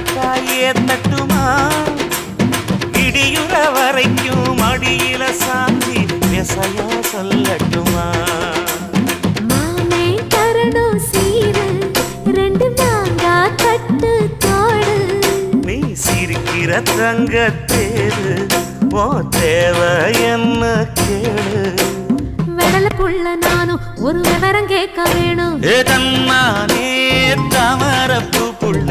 காயே தட்டுமா இடியுற வரைக்கும் அடியில சாந்தி விசையா சொல்லட்டுமா மாமே தரணும் சீரு ரெண்டு மாங்கா கட்டு தோடு நீ சிரிக்கிற தங்க தேரு ஓ தேவை என்ன கேளு வெடலுக்குள்ள நானும் ஒரு விவரம் கேட்க வேணும் தன்னானே தாமரப்பு புள்ள